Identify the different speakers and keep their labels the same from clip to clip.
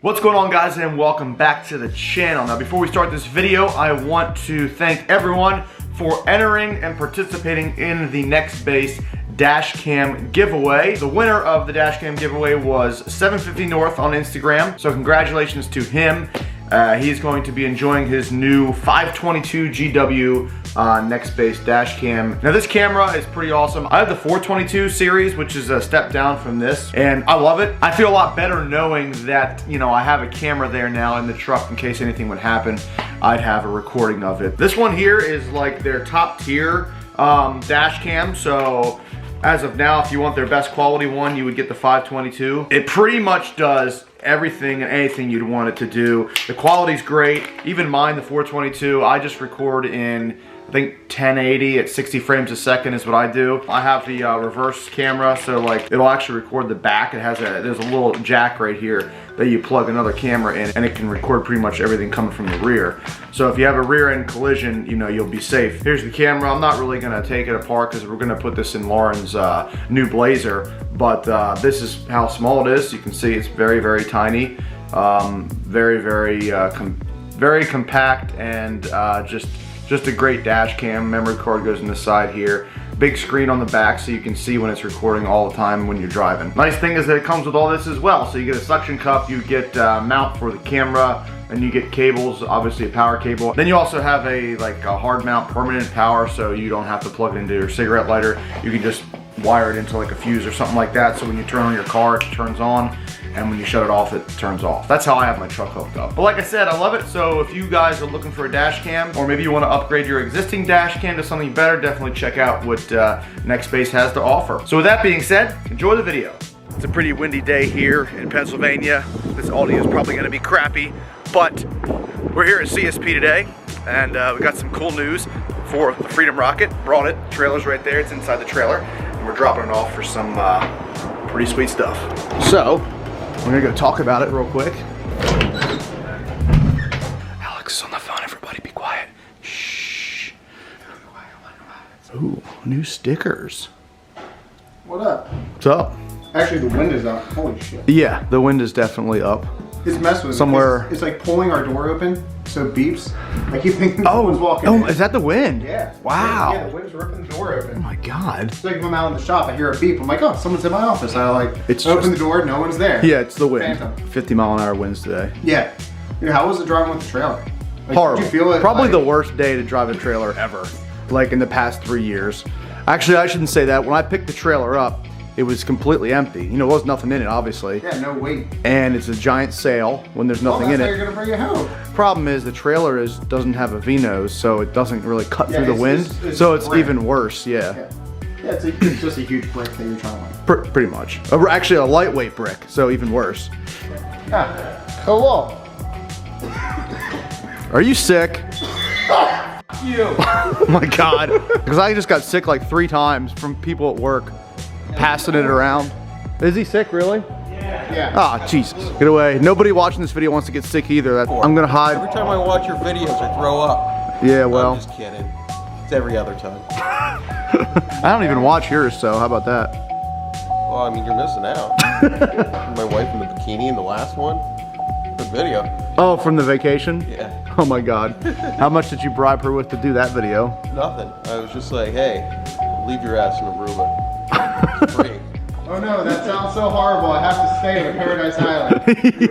Speaker 1: What's going on, guys, and welcome back to the channel. Now, before we start this video, I want to thank everyone for entering and participating in the NEXTBASE dash cam giveaway. The winner of the dash cam giveaway was 750 North on Instagram, so congratulations to him. He's going to be enjoying his new 522 GW NEXTBASE dash cam. Now, this camera is pretty awesome. I have the 422 series, which is a step down from this, and I love it. I feel a lot better knowing that, you know, I have a camera there now in the truck in case anything would happen. I'd have a recording of it. This one here is like their top tier dash cam, so as of now, if you want their best quality one, you would get the 522. It pretty much does everything and anything you'd want it to do. The quality's great. Even mine, the 422, I just record in, I think, 1080 at 60 frames a second is what I do. I have the reverse camera, so like it'll actually record the back. It has there's a little jack right here that you plug another camera in, and it can record pretty much everything coming from the rear. So if you have a rear end collision, you know, you'll be safe. Here's the camera. I'm not really gonna take it apart because we're gonna put this in Lauren's new Blazer, but this is how small it is. You can see it's very, very tiny. Very, very compact, and just a great dash cam. Memory card goes in the side here. Big screen on the back so you can see when it's recording all the time when you're driving. Nice thing is that it comes with all this as well. So you get a suction cup, you get mount for the camera, and you get cables, obviously a power cable. Then you also have a hard mount permanent power, so you don't have to plug it into your cigarette lighter. You can just wire it into like a fuse or something like that, so when you turn on your car, it turns on, and when you shut it off, it turns off. That's how I have my truck hooked up. But like I said, I love it. So if you guys are looking for a dash cam, or maybe you want to upgrade your existing dash cam to something better, definitely check out what NEXTBASE has to offer. So with that being said, enjoy the video. It's a pretty windy day here in Pennsylvania. This audio is probably gonna be crappy, but we're here at CSP today, and we got some cool news for the Freedom Rocket. Brought it, trailer's right there, it's inside the trailer, and we're dropping it off for some pretty sweet stuff. So, we're gonna go talk about it real quick. Alex is on the phone, everybody be quiet. Shh. Ooh, new stickers.
Speaker 2: What up?
Speaker 1: What's up?
Speaker 2: Actually, the wind is up. Holy shit.
Speaker 1: Yeah, the wind is definitely up.
Speaker 2: It's messed with
Speaker 1: somewhere.
Speaker 2: It's like pulling our door open, so it beeps. I keep thinking someone's walking in.
Speaker 1: Is that the wind?
Speaker 2: Yeah.
Speaker 1: Wow.
Speaker 2: Yeah, the wind's ripping the door open.
Speaker 1: Oh my God.
Speaker 2: It's like if I'm out in the shop, I hear a beep. I'm like, oh, someone's in my office. I open the door, no one's there.
Speaker 1: Yeah, it's the wind.
Speaker 2: Phantom.
Speaker 1: 50-mile-an-hour winds today.
Speaker 2: Yeah. Dude, how was it driving with the trailer? Like,
Speaker 1: Horrible.
Speaker 2: Did you feel it?
Speaker 1: Probably the worst day to drive a trailer ever. Like in the past 3 years. Actually, I shouldn't say that. When I picked the trailer up, it was completely empty. You know, there was nothing in it, obviously.
Speaker 2: Yeah, no weight.
Speaker 1: And it's a giant sail when there's nothing in it.
Speaker 2: That's how you're gonna bring it home.
Speaker 1: Problem is the trailer doesn't have a V-nose, so it doesn't really cut through the wind. So it's even worse, yeah.
Speaker 2: Yeah, it's just a huge brick that you're trying to like.
Speaker 1: Pretty much. Actually, a lightweight brick, so even worse.
Speaker 2: Ah, hello.
Speaker 1: Are you sick?
Speaker 2: You.
Speaker 1: Oh my God. Because I just got sick like 3 times from people at work passing it around. Is he sick, really?
Speaker 2: Yeah.
Speaker 1: Ah, Jesus. Get away. Nobody watching this video wants to get sick either. I'm gonna hide.
Speaker 3: Every time I watch your videos, I throw up.
Speaker 1: Yeah, well.
Speaker 3: I'm just kidding. It's every other time.
Speaker 1: I don't even watch yours, so how about that?
Speaker 3: Well, I mean, you're missing out. My wife in the bikini in the last one. Good video.
Speaker 1: Oh, from the vacation?
Speaker 3: Yeah.
Speaker 1: Oh my God. How much did you bribe her with to do that video?
Speaker 3: Nothing. I was just like, hey, leave your ass in Aruba. It's free.
Speaker 2: Oh no, that sounds so horrible. I have to stay at Paradise Island.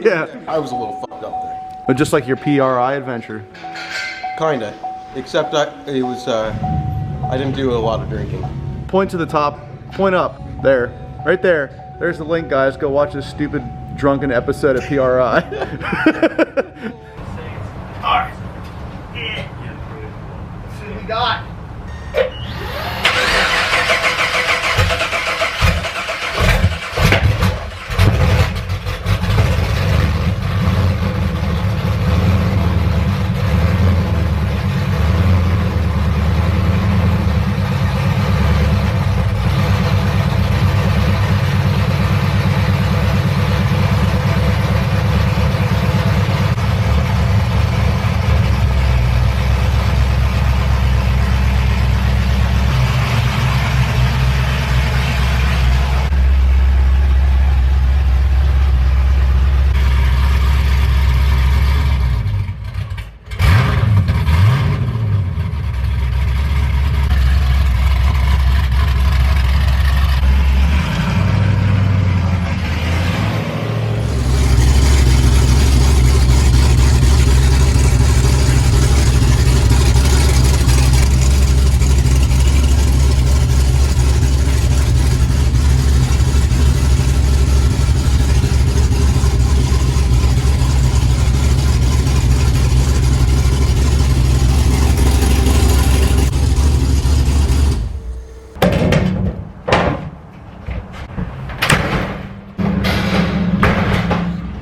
Speaker 1: Yeah.
Speaker 3: I was a little fucked up there.
Speaker 1: But just like your PRI adventure.
Speaker 3: Kinda. Except I didn't do a lot of drinking.
Speaker 1: Point to the top. Point up. There. Right there. There's the link, guys. Go watch this stupid drunken episode of PRI. Alright. Let's see what we got.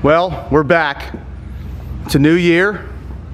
Speaker 1: Well, we're back. It's a new year.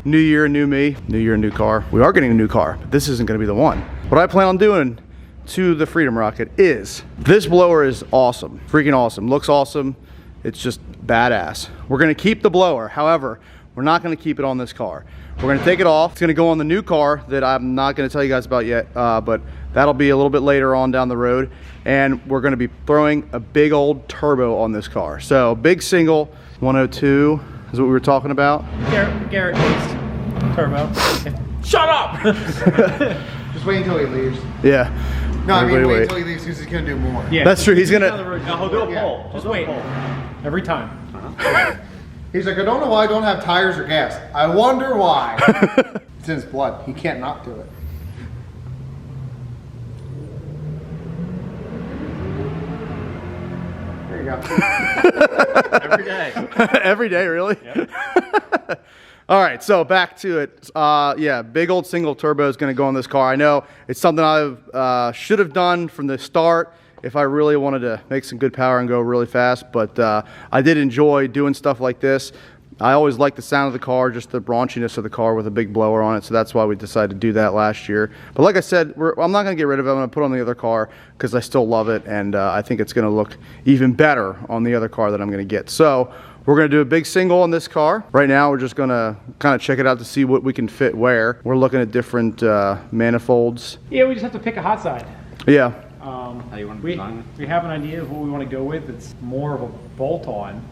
Speaker 1: New year, new me. New year, new car. We are getting a new car, but this isn't gonna be the one. What I plan on doing to the Freedom Rocket is, this blower is awesome. Freaking awesome. Looks awesome. It's just badass. We're gonna keep the blower. However, we're not gonna keep it on this car. We're gonna take it off. It's gonna go on the new car that I'm not gonna tell you guys about yet, but that'll be a little bit later on down the road. And we're gonna be throwing a big old turbo on this car. So big single, 102 is what we were talking about.
Speaker 4: Garrett needs turbo. Shut up!
Speaker 2: Just wait until he leaves.
Speaker 1: Yeah.
Speaker 2: No, I mean
Speaker 1: Everybody
Speaker 2: wait until he leaves because he's gonna do more.
Speaker 4: Yeah,
Speaker 1: That's true. He's gonna.
Speaker 4: No, he'll do a poll. Just wait. Every time.
Speaker 2: He's like, I don't know why I don't have tires or gas. I wonder why. It's in his blood. He can't not do it. There you go.
Speaker 4: Every day.
Speaker 1: Every day, really?
Speaker 4: Yep.
Speaker 1: All right, so back to it. Yeah, big old single turbo is going to go on this car. I know it's something I should have done from the start if I really wanted to make some good power and go really fast, but I did enjoy doing stuff like this. I always like the sound of the car, just the raunchiness of the car with a big blower on it, so that's why we decided to do that last year. But like I said, I'm not going to get rid of it. I'm going to put it on the other car because I still love it, and I think it's going to look even better on the other car that I'm going to get. So we're going to do a big single on this car. Right now, we're just going to kind of check it out to see what we can fit where. We're looking at different manifolds.
Speaker 4: Yeah, we just have to pick a hot side.
Speaker 1: Yeah.
Speaker 4: How you want to design it? We have an idea of what we want to go with. It's more of a bolt-on,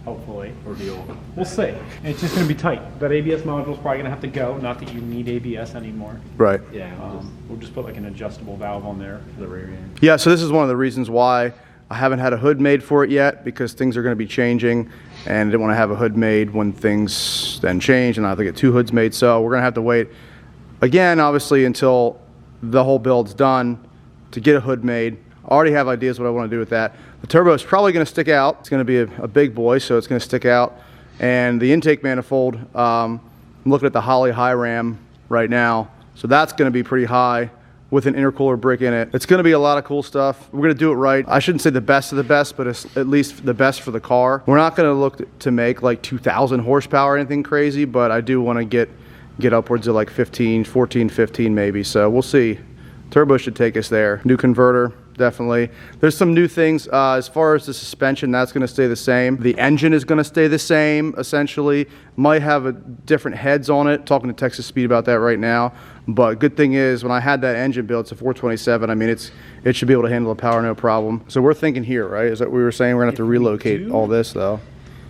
Speaker 4: hopefully. Or deal. We'll see. And it's just going to be tight. That ABS module is probably going to have to go. Not that you need ABS anymore.
Speaker 1: Right.
Speaker 4: Yeah. We'll just put like an adjustable valve on there for the rear end.
Speaker 1: Yeah, so this is one of the reasons why I haven't had a hood made for it yet, because things are going to be changing, and I didn't want to have a hood made when things then change, and I have to get two hoods made. So we're going to have to wait, again, obviously, until the whole build's done to get a hood made. I already have ideas what I want to do with that. The turbo is probably going to stick out. It's going to be a big boy, so it's going to stick out. And the intake manifold, I'm looking at the Holley high ram right now, so that's going to be pretty high with an intercooler brick in it. It's going to be a lot of cool stuff. We're going to do it right. I shouldn't say the best of the best, but it's at least the best for the car. We're not going to look to make like 2,000 horsepower or anything crazy, but I do want to get upwards of like 14, 15 maybe. So we'll see. Turbo should take us there. New converter, definitely. There's some new things as far as the suspension. That's going to stay the same. The engine is going to stay the same, essentially. Might have different heads on it. Talking to Texas Speed about that right now. But good thing is, when I had that engine built, it's a 427. I mean, it should be able to handle the power, no problem. So we're thinking here, right? Is that what we were saying? We're going to have to relocate all this, though.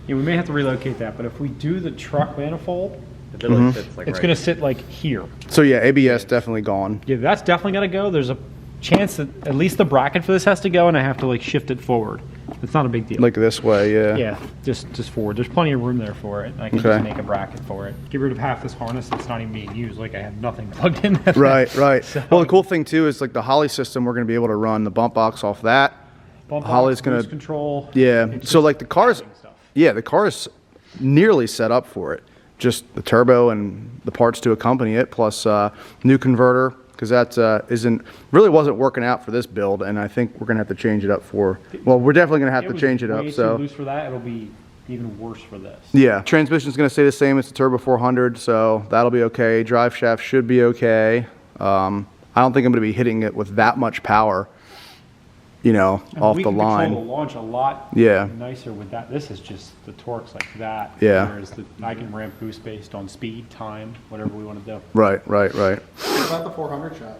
Speaker 4: Yeah, we may have to relocate that, but if we do the truck manifold,
Speaker 3: It literally fits like
Speaker 4: it's
Speaker 3: right
Speaker 4: going to sit like here.
Speaker 1: So yeah, ABS definitely gone.
Speaker 4: Yeah, that's definitely got to go. There's a chance that at least the bracket for this has to go, and I have to like shift it forward. It's not a big deal.
Speaker 1: Like this way, yeah.
Speaker 4: Yeah, just forward. There's plenty of room there for it. I can
Speaker 1: Okay.
Speaker 4: just make a bracket for it. Get rid of half this harness that's not even being used. Like I have nothing plugged in.
Speaker 1: Right, right.
Speaker 4: So-
Speaker 1: Well, the cool thing too is like the Holley system, we're going to be able to run the bump box off that.
Speaker 4: Bump
Speaker 1: Holley's
Speaker 4: box,
Speaker 1: gonna-
Speaker 4: boost control.
Speaker 1: Yeah.
Speaker 4: It's
Speaker 1: So
Speaker 4: just
Speaker 1: like the car's,
Speaker 4: stuff.
Speaker 1: yeah, the car is nearly set up for it. Just the turbo and the parts to accompany it, plus new converter, because that really wasn't working out for this build, and I think we're gonna have to change it up for. Well, we're definitely gonna have to
Speaker 4: was
Speaker 1: change it
Speaker 4: way
Speaker 1: up.
Speaker 4: too
Speaker 1: So
Speaker 4: loose for that. It'll be even worse for this.
Speaker 1: yeah, transmission's gonna stay the same. It's a turbo 400, so that'll be okay. Drive shaft should be okay. I don't think I'm gonna be hitting it with that much power, you know,
Speaker 4: And
Speaker 1: off
Speaker 4: we
Speaker 1: the
Speaker 4: can
Speaker 1: line.
Speaker 4: control the launch a lot
Speaker 1: Yeah.
Speaker 4: nicer with that. This is just the torque's like that.
Speaker 1: Yeah.
Speaker 4: Whereas I can ramp boost based on speed, time, whatever we want to do.
Speaker 1: Right, right, right.
Speaker 2: What about the 400 shot?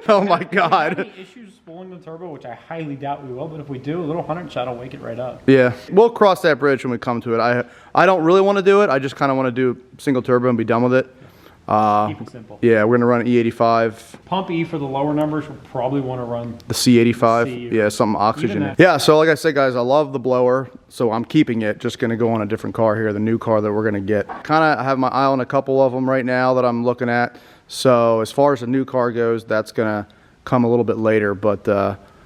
Speaker 1: Oh my
Speaker 4: If
Speaker 1: God.
Speaker 4: we have any issues spooling the turbo, which I highly doubt we will, but if we do, a little 100 shot will wake it right up.
Speaker 1: Yeah, we'll cross that bridge when we come to it. I don't really want to do it. I just kind of want to do single turbo and be done with it.
Speaker 4: Keep it simple.
Speaker 1: Yeah, we're gonna run E85,
Speaker 4: Pump E for the lower numbers, we'll probably want to run.
Speaker 1: the C85.
Speaker 4: C-
Speaker 1: Yeah, something oxygen.
Speaker 4: Even that-
Speaker 1: Yeah, so like I said, guys, I love the blower, so I'm keeping it. Just gonna go on a different car here, the new car that we're gonna get. Kind of have my eye on a couple of them right now that I'm looking at. So as far as the new car goes, that's gonna come a little bit later, but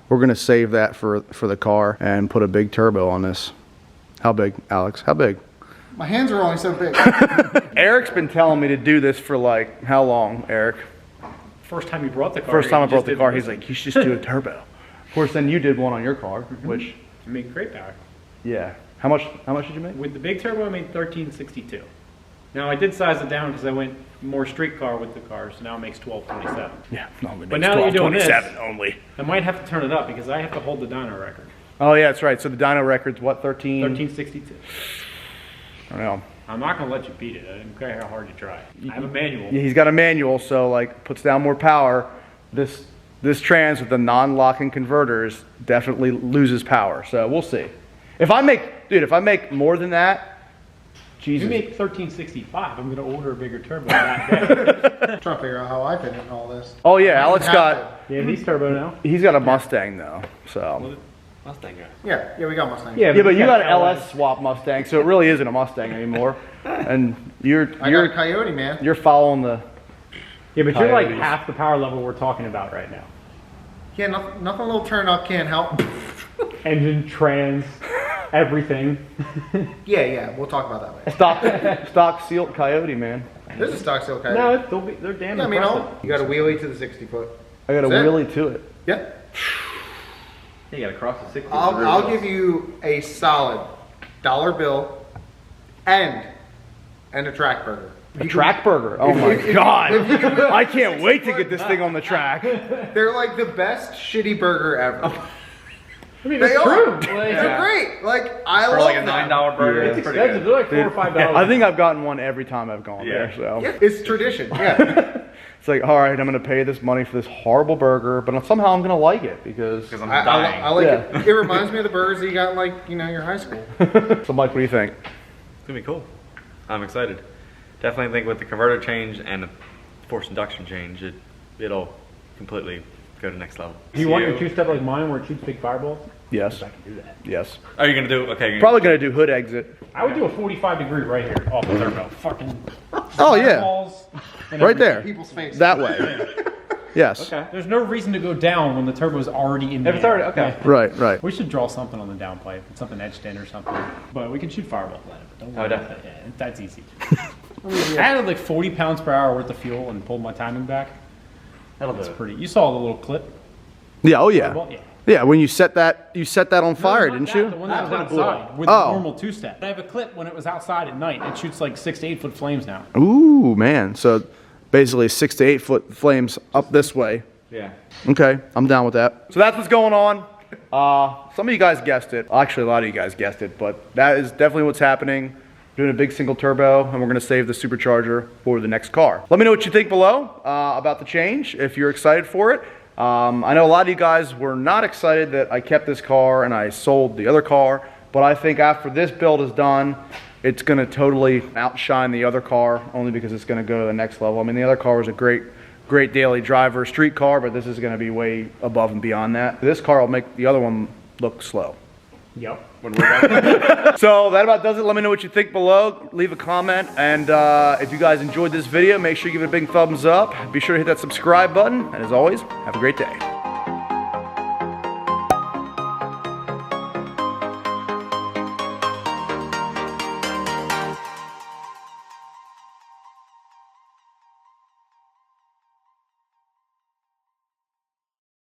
Speaker 1: we're gonna save that for the car and put a big turbo on this. How big, Alex? How big?
Speaker 2: My hands are only so big.
Speaker 1: Eric's been telling me to do this for like, how long, Eric?
Speaker 4: First time you brought the car.
Speaker 1: First time I
Speaker 4: you
Speaker 1: brought
Speaker 4: just
Speaker 1: the
Speaker 4: did
Speaker 1: car,
Speaker 4: this.
Speaker 1: he's like, you should just do a turbo. Of course, then you did one on your car, which,
Speaker 4: You make great power.
Speaker 1: Yeah. How much did you make?
Speaker 4: With the big turbo, I made 1362. Now I did size it down because I went more street car with the car, so now it makes 1227.
Speaker 1: Yeah, no,
Speaker 4: But now that you're doing this,
Speaker 1: 12.27 only.
Speaker 4: I might have to turn it up because I have to hold the dyno record.
Speaker 1: Oh yeah, that's right. So the dyno record's what, 13?
Speaker 4: 1362.
Speaker 1: I don't know.
Speaker 4: I'm not gonna let you beat it. I don't care how hard you try. I have a manual.
Speaker 1: Yeah, he's got a manual, so like puts down more power. This trans with the non-locking converters definitely loses power. So we'll see. If I make more than that, Jesus.
Speaker 4: If you make 1365, I'm gonna order a bigger turbo that day.
Speaker 2: I'm trying to figure out how I fit in all this.
Speaker 1: Oh yeah, Alex got.
Speaker 4: Yeah, he's turbo now.
Speaker 1: He's got a Mustang though, so.
Speaker 5: Mustang guy.
Speaker 2: Yeah, we got Mustang.
Speaker 1: Yeah, but you got an LS swap Mustang, so it really isn't a Mustang anymore. And
Speaker 2: I got a Coyote, man.
Speaker 1: you're following the.
Speaker 4: Yeah, but you're like
Speaker 1: Coyotes.
Speaker 4: half the power level we're talking about right now.
Speaker 2: Yeah, nothing a little turn up can't help.
Speaker 4: Engine, trans, everything.
Speaker 2: Yeah, we'll talk about that later.
Speaker 1: Stock sealed Coyote, man.
Speaker 2: This is stock still Coyote.
Speaker 4: No, they're damn
Speaker 2: Yeah, I mean,
Speaker 4: impressive.
Speaker 2: you got a wheelie to the 60 foot.
Speaker 1: I got a
Speaker 2: That's it.
Speaker 1: wheelie to it.
Speaker 2: Yeah.
Speaker 5: You gotta cross the 60.
Speaker 2: I'll give you a solid $1 bill and a track burger.
Speaker 1: A track burger. Oh my god! I can't wait to get this thing on the track.
Speaker 2: They're like the best shitty burger ever.
Speaker 4: I mean,
Speaker 2: They
Speaker 4: it's
Speaker 2: are.
Speaker 4: true. Like,
Speaker 2: They're great. Like I
Speaker 5: For
Speaker 2: love
Speaker 5: like a
Speaker 2: them.
Speaker 5: $9 burger,
Speaker 1: Yeah.
Speaker 5: it's
Speaker 4: it's
Speaker 5: pretty
Speaker 4: expensive.
Speaker 5: good.
Speaker 4: They're like $4 or $5.
Speaker 1: I think I've gotten one every time I've gone
Speaker 5: Yeah.
Speaker 1: there. So
Speaker 2: Yeah, it's tradition. Yeah.
Speaker 1: it's like, all right, I'm gonna pay this money for this horrible burger, but somehow I'm gonna like it because.
Speaker 5: Because I'm
Speaker 2: I
Speaker 5: dying.
Speaker 2: like
Speaker 1: Yeah.
Speaker 2: it. It reminds me of the burgers that you got in, like, your high school.
Speaker 1: So, Mike, what do you think?
Speaker 5: It's gonna be cool. I'm excited. Definitely think with the converter change and the forced induction change, it'll completely go to next level.
Speaker 4: Do you want your two-step like mine where it shoots big fireballs?
Speaker 1: Yes.
Speaker 4: I can do that.
Speaker 1: Yes.
Speaker 5: Are you gonna do? Okay. You're
Speaker 1: Probably gonna do hood exit.
Speaker 4: I would do a 45-degree right here off the turbo. Fucking
Speaker 1: Oh yeah,
Speaker 4: fireballs and
Speaker 1: right
Speaker 4: everything.
Speaker 1: there.
Speaker 2: People's face.
Speaker 1: That way. Yes.
Speaker 5: Okay.
Speaker 4: There's no reason to go down when the turbo's already in the
Speaker 5: If it's
Speaker 4: air.
Speaker 5: already- okay.
Speaker 1: Right.
Speaker 4: We should draw something on the downpipe, something etched in or something. But we can shoot fireballs at it. But don't
Speaker 5: Oh,
Speaker 4: worry about
Speaker 5: definitely.
Speaker 4: that. Yeah, that's easy. I added like 40 pounds per hour worth of fuel and pulled my timing back.
Speaker 5: That'll do
Speaker 4: That's
Speaker 5: it.
Speaker 4: pretty. You saw the little clip.
Speaker 1: Yeah. Oh yeah.
Speaker 4: Well, yeah.
Speaker 1: Yeah. When you set that on fire,
Speaker 4: No, not
Speaker 1: didn't
Speaker 4: that,
Speaker 1: you?
Speaker 4: The one that was outside with
Speaker 1: Oh.
Speaker 4: the normal two-step. I have a clip when it was outside at night. It shoots like 6 to 8 foot flames now.
Speaker 1: Ooh, man. So basically 6 to 8 foot flames up this way.
Speaker 5: Yeah.
Speaker 1: Okay, I'm down with that. So that's what's going on. Some of you guys guessed it. Actually, a lot of you guys guessed it, but that is definitely what's happening. Doing a big single turbo, and we're gonna save the supercharger for the next car. Let me know what you think below about the change, if you're excited for it. I know a lot of you guys were not excited that I kept this car and I sold the other car, but I think after this build is done, it's gonna totally outshine the other car, only because it's gonna go to the next level. I mean, the other car was a great daily driver, street car, but this is gonna be way above and beyond that. This car will make the other one look slow.
Speaker 4: Yep.
Speaker 5: When we're done.
Speaker 1: So that about does it. Let me know what you think below. Leave a comment. And if you guys enjoyed this video, make sure you give it a big thumbs up. Be sure to hit that subscribe button. And as always, have a great day.